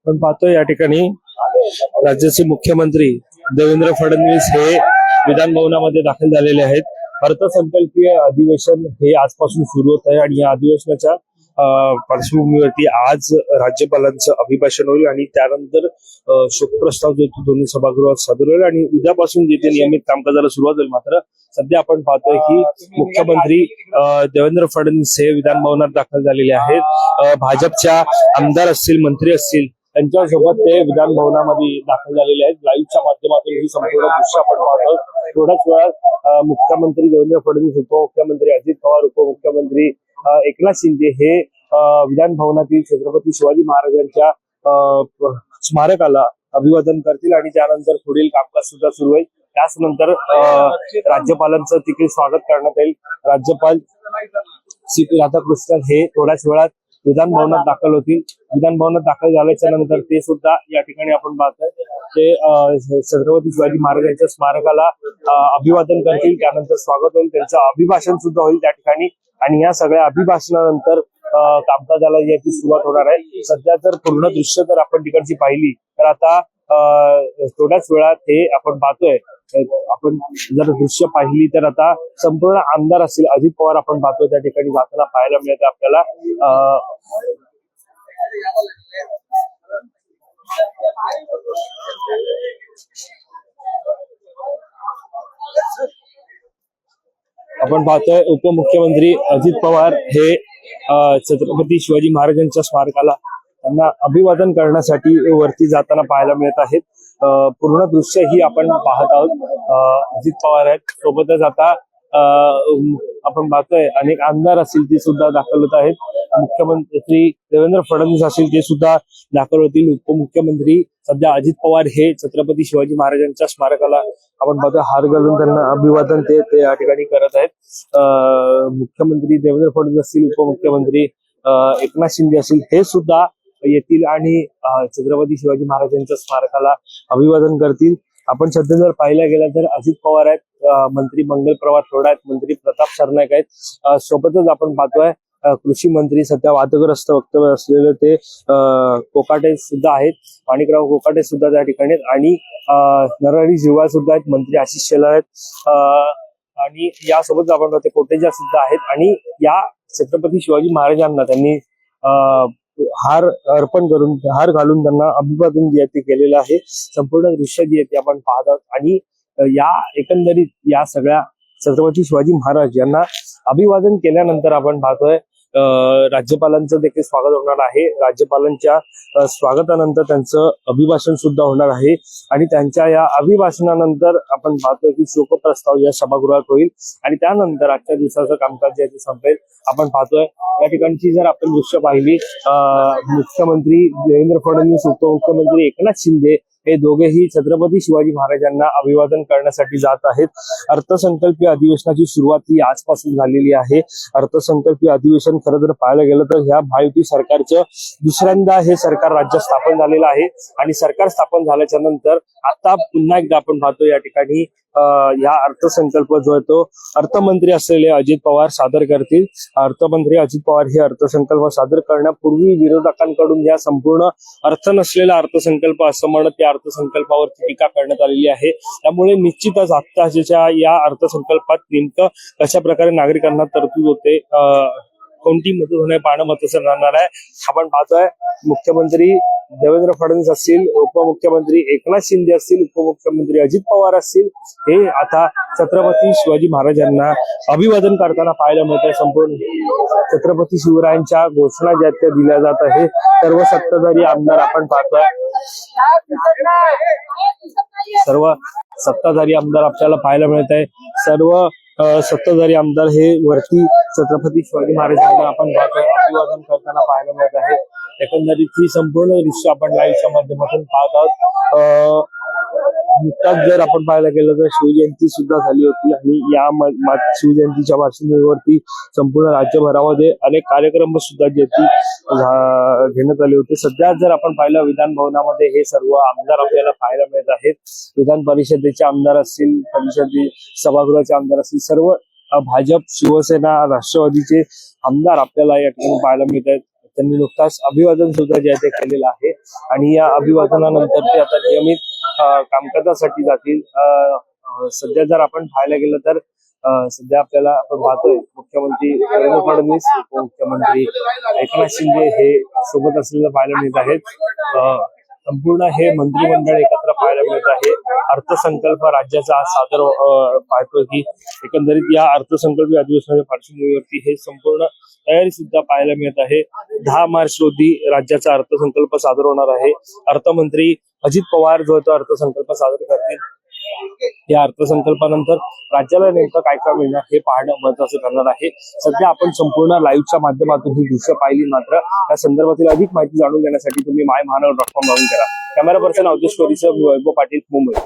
पण पाहतोय या ठिकाणी राज्याचे मुख्यमंत्री देवेंद्र फडणवीस हे विधान भवनामध्ये दाखल झालेले आहेत। अर्थसंकल्पीय अधिवेशन हे आजपासून सुरू होत आहे आणि या अधिवेशनाच्या पार्श्वभूमीवरती आज राज्यपालांचं अभिभाषण होईल आणि त्यानंतर शोकप्रस्ताव जो दोन्ही सभागृहात सादर होईल आणि उद्यापासून जिथे नियमित कामकाजाला सुरुवात होईल। मात्र सध्या आपण पाहतोय की मुख्यमंत्री देवेंद्र फडणवीस हे विधान भवनात दाखल झालेले आहेत। भाजपच्या आमदार असतील, मंत्री असतील, त्यांच्यासोबत ते विधान भवनामध्ये दाखल झालेले आहेत। लाईव्हच्या माध्यमातून ही संपूर्ण दृश्य आपण पाहतो। थोड्याच वेळात मुख्यमंत्री देवेंद्र फडणवीस, उपमुख्यमंत्री अजित पवार, उपमुख्यमंत्री एकनाथ शिंदे हे विधान भवनातील छत्रपती शिवाजी महाराजांच्या स्मारकाला अभिवादन करतील आणि त्यानंतर पुढील कामकाज सुद्धा सुरू होईल। त्याच नंतर राज्यपालांचं तिथे स्वागत करण्यात येईल। राज्यपाल CP राधाकृष्णन हे थोड्याच वेळात विधान भवनात दाखल होतील। विधान भवनात दाखल झाल्याच्या नंतर ते सुद्धा या ठिकाणी आपण पाहतोय ते छत्रपती शिवाजी महाराजांच्या स्मारकाला अभिवादन करतील। त्यानंतर स्वागत होईल, त्यांचं अभिभाषण सुद्धा होईल त्या ठिकाणी आणि या सगळ्या अभिभाषणानंतर कामकाजाला याची सुरुवात होणार आहे। सध्या जर पूर्ण दृश्य जर आपण तिकडची पाहिली तर आता थोड्याच वेळात हे आपण पाहतोय, आपण जर दृश्य पाहिली तर आता संपूर्ण आमदार असतील, अजित पवार आपण पाहतोय त्या ठिकाणी जाताना पाहायला मिळतं आपल्याला। आपण पाहतोय उपमुख्यमंत्री अजित पवार हे छत्रपती शिवाजी महाराजांच्या स्मारकाला त्यांना अभिवादन करण्यासाठी वरती जाताना पाहायला मिळत आहेत। पूर्ण दृश्य ही आपण पाहत आहोत। अजित पवार आहेत, सोबतच आता आपण पाहतोय अनेक आमदार असतील ते सुद्धा दाखल होत आहेत। मुख्यमंत्री देवेंद्र फडणवीस असतील ते सुद्धा दाखल होतील। उपमुख्यमंत्री सध्या अजित पवार हे छत्रपती शिवाजी महाराजांच्या स्मारकाला आपण पाहतोय हार घालून त्यांना अभिवादन ते या ठिकाणी करत आहेत। मुख्यमंत्री देवेंद्र फडणवीस असतील, उपमुख्यमंत्री एकनाथ शिंदे असतील हे सुद्धा येतील आणि छत्रपती शिवाजी महाराजांच्या स्मारकाला अभिवादन करतील। आपण सध्या जर पाहायला गेला तर अजित पवार आहेत, मंत्री मंगल प्रभात थोडा आहेत, मंत्री प्रताप सरनाईक आहेत, सोबतच आपण पाहतोय कृषी मंत्री सध्या वादग्रस्त वक्तव्य असलेले ते कोकाटे सुद्धा आहेत, माणिकराव कोकाटे सुद्धा त्या ठिकाणी आणि नरहरी झिरवाळ सुद्धा आहेत, मंत्री आशिष शेलार आहेत आणि यासोबत आपण पाहतोय कोटेचा सुद्धा आहेत आणि या छत्रपती शिवाजी महाराजांना त्यांनी हार अर्पण करून, हार घालून त्यांना अभिवादन जे ते केलेलं आहे। संपूर्ण दृश्य जे ते आपण पाहत आहोत आणि या एकंदरीत या सगळ्या छत्रपती शिवाजी महाराज यांना अभिवादन केल्यानंतर आपण पाहतोय राज्यपालांचं देखील स्वागत होणार आहे। राज्यपालांच्या स्वागतानंतर त्यांचं अभिभाषण सुद्धा होणार आहे आणि त्यांच्या या अभिभाषणानंतर आपण पाहतोय की शोकप्रस्ताव या सभागृहात होईल आणि त्यानंतर आजच्या दिवसाचं कामकाज जे संपेल। आपण पाहतोय या ठिकाणची जर आपण दृश्य पाहिली, मुख्यमंत्री देवेंद्र फडणवीस, उपमुख्यमंत्री एकनाथ शिंदे हे दोघेही छत्रपती शिवाजी महाराजांना अभिवादन करण्यासाठी जात आहेत। अर्थसंकल्पीय अधिवेशनाची सुरुवात ही आजपासून झालेली आहे। अर्थसंकल्पीय अधिवेशन खरं तर पाहायला गेलं तर ह्या महायुती सरकारचं दुसऱ्यांदा हे सरकार राज्यात स्थापन झालेलं आहे आणि सरकार स्थापन झाल्याच्या नंतर आता पुन्हा एकदा आपण पाहतो या ठिकाणी या अर्थसंकल्प जो आहे तो अर्थमंत्री असलेले अजित पवार सादर करतील। अर्थमंत्री अजित पवार हे अर्थसंकल्प सादर करण्यापूर्वी विरोधकांकडून या संपूर्ण अर्थ नसलेला अर्थसंकल्प असं म्हणत त्या अर्थसंकल्पावरती टीका करण्यात आलेली आहे। त्यामुळे निश्चितच आत्ताच्या या अर्थसंकल्पात नेमकं कशा प्रकारे नागरिकांना तरतूद होते, कोणती मदत होणे पाहणं महत्त्वाचं राहणार आहे। आपण पाहतोय मुख्यमंत्री देवेंद्र फडणवीस असतील, उपमुख्यमंत्री एकनाथ शिंदे असतील, उपमुख्यमंत्री अजित पवार असतील हे आता छत्रपती शिवाजी महाराजांना अभिवादन करताना पाहायला मिळतंय। संपूर्ण छत्रपती शिवरायांच्या घोषणा ज्या त्या दिल्या जात आहे। सर्व सत्ताधारी आमदार आपण पाहतोय, सर्व सत्ताधारी आमदार आपल्याला पाहायला मिळत आहे। सर्व सत्ताधारी आमदार हे वरती छत्रपती शिवाजी महाराजांना आपण अभिवादन करताना पाहायला मिळत आहे। एकंदरीत ही संपूर्ण दृश्य आपण लाईव्हच्या माध्यमातून पाहत आहोत। नुकताच जर आपण पाहायला गेलं तर शिवजयंती सुद्धा झाली होती आणि या शिवजयंतीच्या पार्श्वभूमीवरती संपूर्ण राज्यभरामध्ये अनेक कार्यक्रम सुद्धा जे घेण्यात आले होते। सध्या जर आपण पाहिलं विधान भवनामध्ये हे सर्व आमदार आपल्याला पाहायला मिळत आहेत। विधान परिषदेचे आमदार असतील, परिषदेचे सभागृहाचे आमदार असतील, सर्व भाजप, शिवसेना, राष्ट्रवादीचे आमदार आपल्याला या ठिकाणी पाहायला मिळत आहेत। त्यांनी नुकताच अभिवादन सुद्धा जे आहे ते केलेलं आहे आणि या अभिवादनानंतर ते आता नियमित कामकाजासाठी जातील. सध्या जर आपण पाहायला गेलं तर सध्या आपल्याला आपण पाहतोय मुख्यमंत्री देवेंद्र फडणवीस, उपमुख्यमंत्री एकनाथ शिंदे हे सोबत असलेलं पाहायला मिळत आहेत. संपूर्ण हे मंत्रिमंडळ एकत्र पाहायला मिळत आहे. अर्थसंकल्प राज्याचा आज सादर पाहतोय की एकंदरीत या अर्थसंकल्पीय अधिवेशनाच्या पार्श्वभूमीवरती हे संपूर्ण तयारी सुद्धा पाहायला मिळत आहे. 10 मार्च रोजी राज्याचा अर्थसंकल्प सादर होणार आहे. अर्थमंत्री अजित पवार जो तो अर्थसंकल्प सादर करतील. या अर्थसंकल्पानंतर राज्याला नेमकं काय काय मिळणार हे पाहणं महत्वाचं ठरणार आहे. सध्या आपण संपूर्ण लाईव्हच्या माध्यमातून ही दृश्य पाहिली, मात्र या संदर्भातील अधिक माहिती जाणून घेण्यासाठी तुम्ही माय महानगर.com लॉग इन करा. कॅमेरा पर्सन अवधेश कोरीसह वैभव पाटील, मुंबई.